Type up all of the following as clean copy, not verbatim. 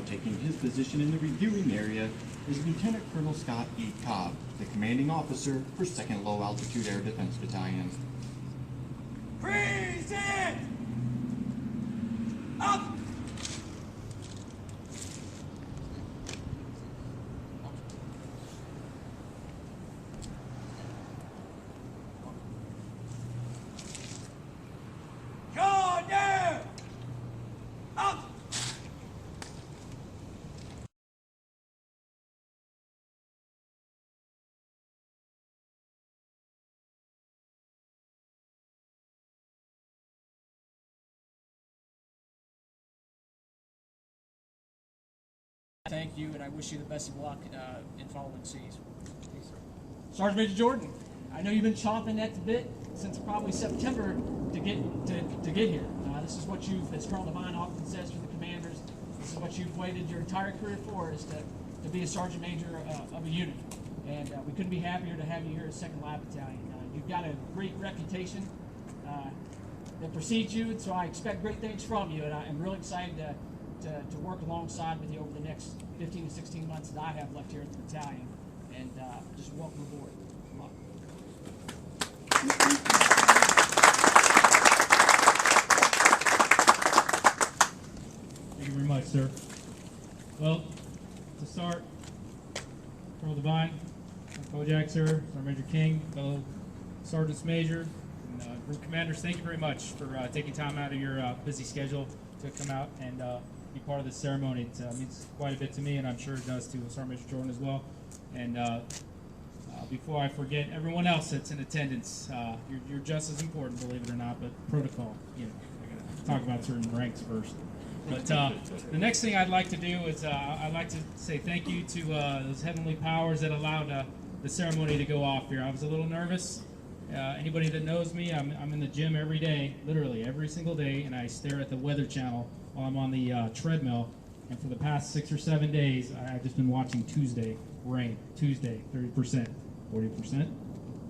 taking his position in the reviewing area is Lieutenant Colonel Scott E. Cobb, the commanding officer for 2nd Low Altitude Air Defense Battalion. Present! Up! Corner! Up! Thank you, and I wish you the best of luck in following seas. Sergeant Major Jordan, I know you've been chomping at the bit since probably September to get here. This is what you've, as Colonel Devine often says for the commanders, this is what you've waited your entire career for, is to be a sergeant major of a unit. And we couldn't be happier to have you here at 2nd LAAD Battalion. You've got a great reputation that precedes you, and so I expect great things from you, and I'm really excited to work alongside with you over the next 15 to 16 months that I have left here at the battalion, and just welcome aboard. Good luck. Thank you very much, sir. Well, to start, Colonel Devine, Kojak, sir, Sergeant Major King, fellow Sergeants Major, and group commanders, thank you very much for taking time out of your busy schedule to come out and be part of this ceremony. It means quite a bit to me, and I'm sure it does to Sergeant Major Jordan as well. And before I forget, everyone else that's in attendance, you're just as important, believe it or not, but protocol, you know, I gotta talk about certain ranks first. But the next thing I'd like to do is I'd like to say thank you to those heavenly powers that allowed the ceremony to go off here. I was a little nervous. Anybody that knows me, I'm in the gym every day, literally every single day, and I stare at the Weather Channel while I'm on the treadmill. And for the past 6 or 7 days, I've just been watching Tuesday rain. Tuesday, 30%, 40%.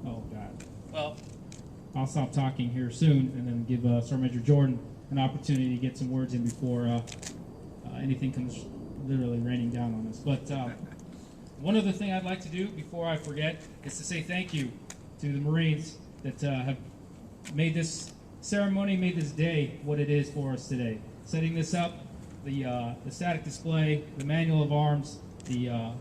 Oh, God. Well, I'll stop talking here soon and then give Sergeant Major Jordan an opportunity to get some words in before anything comes literally raining down on us. But one other thing I'd like to do before I forget is to say thank you to the Marines that have made this ceremony, made this day what it is for us today. Setting this up, the static display, the manual of arms, the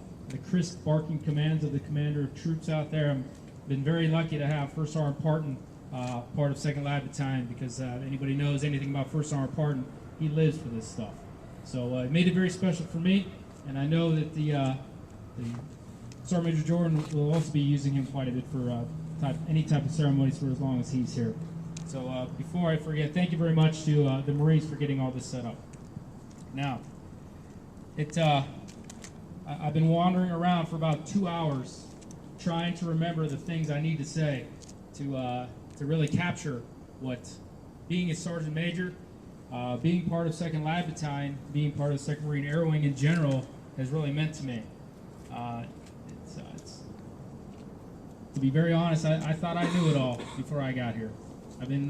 crisp barking commands of the commander of troops out there. I've been very lucky to have First Sergeant Parton part of 2nd LAAD Battalion, because anybody knows anything about First Sergeant Parton, he lives for this stuff. So it made it very special for me, and I know that the Sergeant Major Jordan will also be using him quite a bit for any type of ceremonies for as long as he's here. So before I forget, thank you very much to the Marines for getting all this set up. Now, I've been wandering around for about 2 hours trying to remember the things I need to say to really capture what being a Sergeant Major, being part of 2nd LAAD Battalion, being part of the 2nd Marine Air Wing in general has really meant to me. To be very honest, I thought I knew it all before I got here. I've been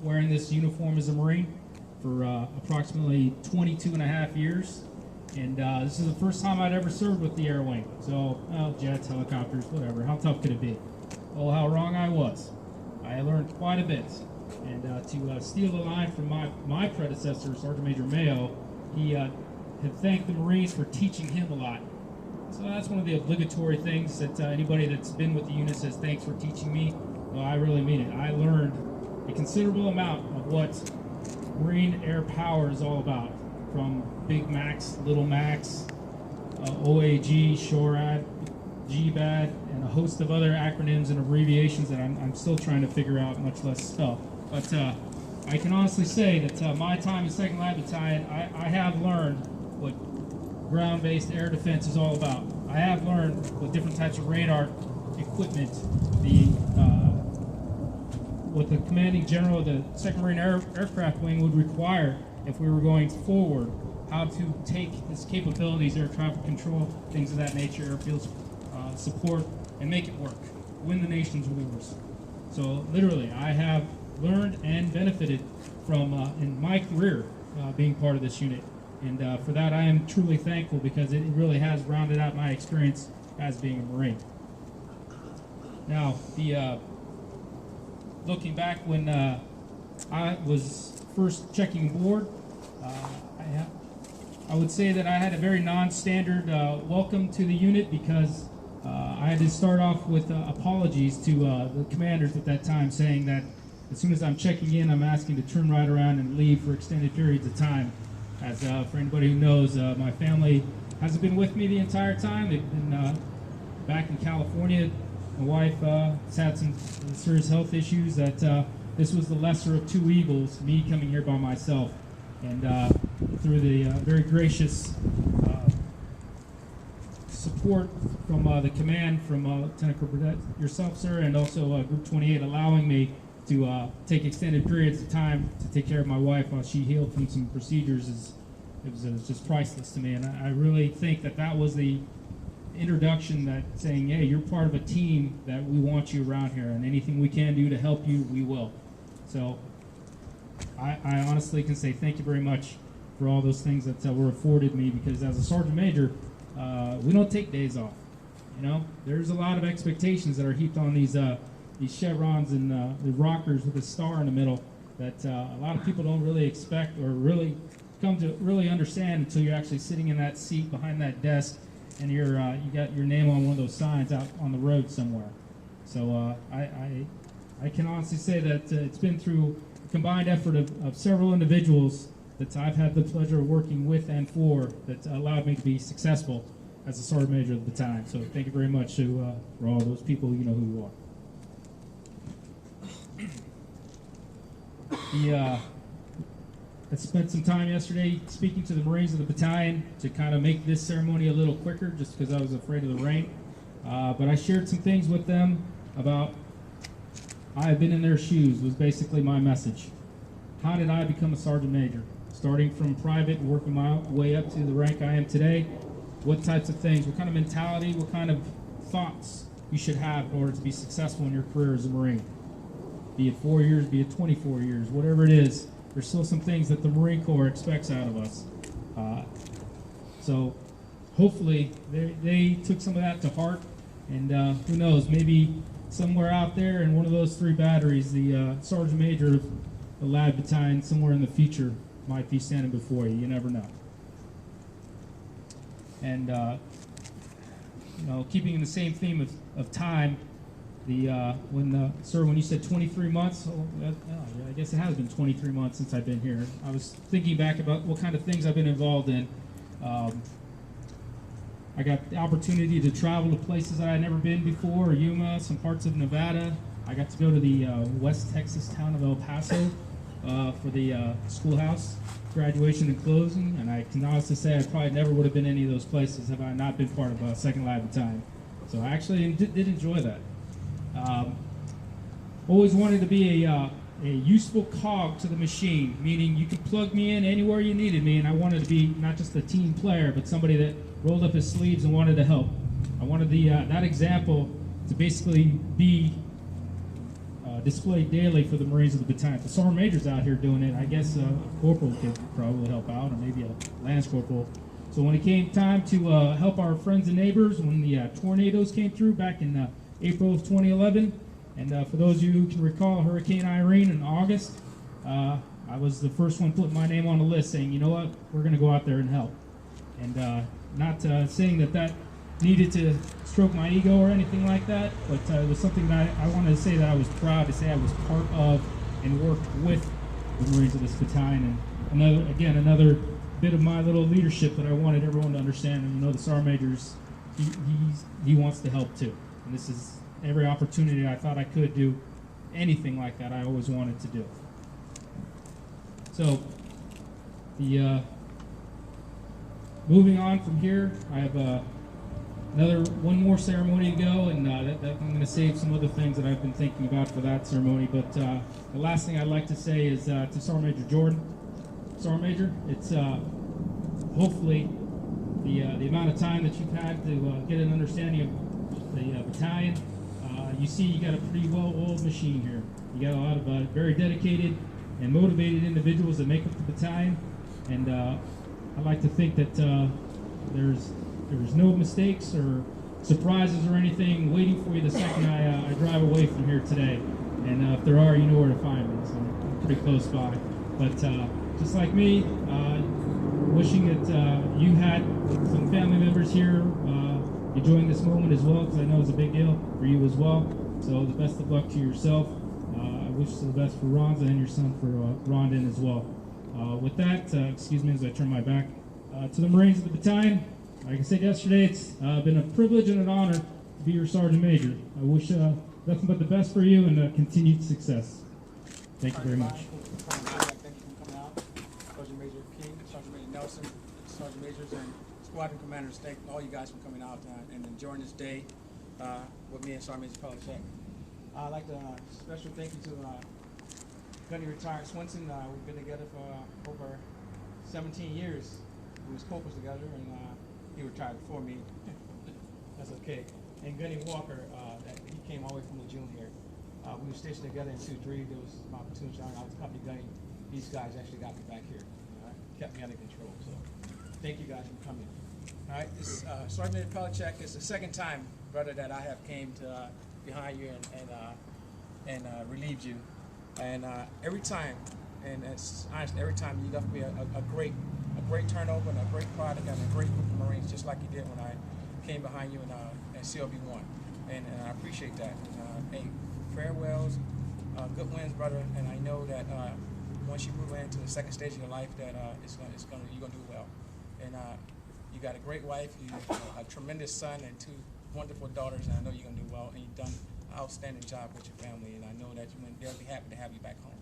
wearing this uniform as a Marine for approximately 22 and a half years, and this is the first time I'd ever served with the Air Wing. So, jets, helicopters, whatever. How tough could it be? Well, how wrong I was. I learned quite a bit. And to steal the line from my predecessor, Sergeant Major Mayo, he had thanked the Marines for teaching him a lot. So that's one of the obligatory things that anybody that's been with the unit says, thanks for teaching me. Well, I really mean it. I learned a considerable amount of what Marine Air Power is all about, from Big Max, Little Max, OAG, SHORAD, GBAD, and a host of other acronyms and abbreviations that I'm still trying to figure out, much less spell. But I can honestly say that my time in 2nd LAAD Battalion, I have learned what ground-based air defense is all about. I have learned what different types of radar equipment, what the commanding general of the 2nd Marine Aircraft Wing would require if we were going forward, how to take his capabilities, air traffic control, things of that nature, airfield support, and make it work, win the nation's wars. So literally, I have learned and benefited from, in my career, being part of this unit. And for that, I am truly thankful because it really has rounded out my experience as being a Marine. Now, looking back when I was first checking aboard, I would say that I had a very non-standard welcome to the unit because I had to start off with apologies to the commanders at that time, saying that as soon as I'm checking in, I'm asking to turn right around and leave for extended periods of time. As for anybody who knows, my family hasn't been with me the entire time. They've been back in California. My wife has had some serious health issues that this was the lesser of two evils, me coming here by myself. And through the very gracious support from the command, from Lieutenant Colonel yourself, sir, and also Group 28, allowing me to take extended periods of time to take care of my wife while she healed from some procedures, it was just priceless to me. And I really think that that was the introduction, that saying, hey, you're part of a team that we want you around here, and anything we can do to help you, we will. So I honestly can say thank you very much for all those things that were afforded me, because as a Sergeant Major, we don't take days off. You know, there's a lot of expectations that are heaped on these chevrons and the rockers with a star in the middle that a lot of people don't really expect or really come to really understand until you're actually sitting in that seat behind that desk and you got your name on one of those signs out on the road somewhere. So I can honestly say that it's been through a combined effort of several individuals that I've had the pleasure of working with and for that allowed me to be successful as a Sergeant Major of the battalion. So thank you very much to for all those people. You know who you are. I spent some time yesterday speaking to the Marines of the battalion to kind of make this ceremony a little quicker, just because I was afraid of the rain. But I shared some things with them about I have been in their shoes was basically my message. How did I become a Sergeant Major? Starting from private and working my way up to the rank I am today. What types of things, what kind of mentality, what kind of thoughts you should have in order to be successful in your career as a Marine. Be it 4 years, be it 24 years, whatever it is, there's still some things that the Marine Corps expects out of us. So hopefully they took some of that to heart, and who knows, maybe somewhere out there in one of those three batteries, the Sergeant Major of the LAAD battalion somewhere in the future might be standing before you. You never know. And you know, keeping in the same theme of time, when you said 23 months, yeah, I guess it has been 23 months since I've been here. I was thinking back about what kind of things I've been involved in. I got the opportunity to travel to places that I had never been before, Yuma, some parts of Nevada. I got to go to the West Texas town of El Paso for the schoolhouse graduation and closing, and I can honestly say I probably never would have been any of those places had I not been part of 2nd LAAD battalion. So I actually did enjoy that. Always wanted to be a useful cog to the machine, meaning you could plug me in anywhere you needed me, and I wanted to be not just a team player, but somebody that rolled up his sleeves and wanted to help. I wanted that example to basically be displayed daily for the Marines of the battalion. The Sergeant Major's out here doing it. I guess a corporal could probably help out, or maybe a lance corporal. So when it came time to help our friends and neighbors, when the tornadoes came through back in April of 2011, and for those of you who can recall Hurricane Irene in August, I was the first one putting my name on the list saying, you know what, we're going to go out there and help. And not saying that needed to stroke my ego or anything like that, but it was something that I wanted to say that I was proud to say I was part of and worked with the Marines of this battalion. And another bit of my little leadership that I wanted everyone to understand. And you know, the Sergeant Major's, he wants to help too. And this is every opportunity I thought I could do anything like that, I always wanted to do. So, moving on from here, I have one more ceremony to go, and I'm going to save some other things that I've been thinking about for that ceremony. But the last thing I'd like to say is to Sergeant Major Jordan. Sergeant Major, it's hopefully the amount of time that you've had to get an understanding of the battalion. You see, you got a pretty well-oiled machine here. You got a lot of very dedicated and motivated individuals that make up the battalion, and I like to think that there's no mistakes or surprises or anything waiting for you the second I drive away from here today. And if there are, you know where to find me. So I'm pretty close by. But just like me, wishing that you had some family members here enjoying this moment as well, because I know it's a big deal for you as well. So the best of luck to yourself. I wish the best for Ronza and your son for Rondon as well. With that, excuse me as I turn my back to the Marines of the battalion. Like I said yesterday, it's been a privilege and an honor to be your Sergeant Major. I wish nothing but the best for you and continued success. Thank you very much. Thank you for coming out. Sergeant Major King, Sergeant Major Nelson, Sergeant Majors, and Squadron Commanders. Thank all you guys for coming out and enjoying this day with me and Sergeant Major Pelichek. I'd like to special thank you to Gunny Retired Swenson. We've been together for over 17 years. We was corporals together, and he retired before me. That's okay. And Gunny Walker, he came all the way from Lejeune here. We were stationed together in 2-3. There was my platoon sergeant. I was company gunny. These guys actually got me back here. Kept me under control. So thank you guys for coming. All right, this Sergeant Major Pelichek is the second time, brother, that I have came to behind you and relieved you. And every time, and it's honestly, every time you left me a great turnover and a great product and a great group of Marines, just like you did when I came behind you in CLB1. And I appreciate that. Hey, farewells, good wins, brother. And I know that once you move into the second stage of your life, that you're gonna do well. And you got a great wife, a tremendous son, and 2 wonderful daughters. And I know you're gonna do well. And you've done an outstanding job with your family. And I know that they'll be happy to have you back home.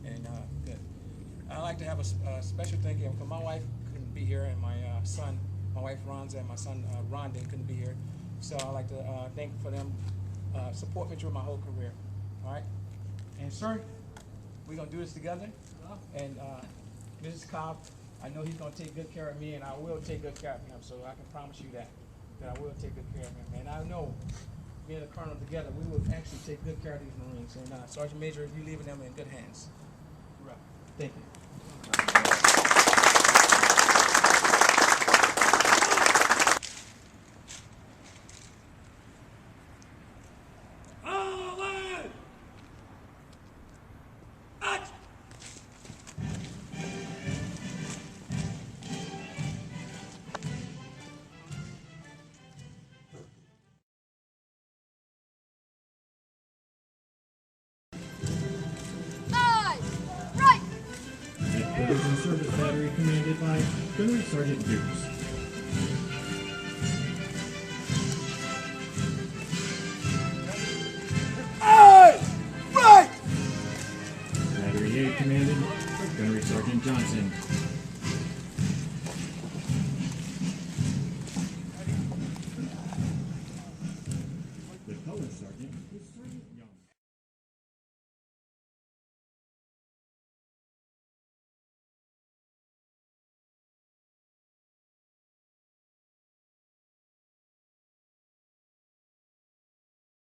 And good. I'd like to have a special thank you because my wife couldn't be here, and my son, my wife Ronza, and my son Rondon couldn't be here. So I'd like to thank for them support me through my whole career. All right, and sir, we're gonna do this together. And Mrs. Cobb, I know he's gonna take good care of me, and I will take good care of him. So I can promise you that I will take good care of him. And I know, me and the colonel together, we will actually take good care of these Marines. And Sergeant Major, you're leaving them in good hands. Thank you. Division Service Battery commanded by Gunnery Sergeant Dukes. Aye! Right! Battery A commanded by Gunnery Sergeant Johnson.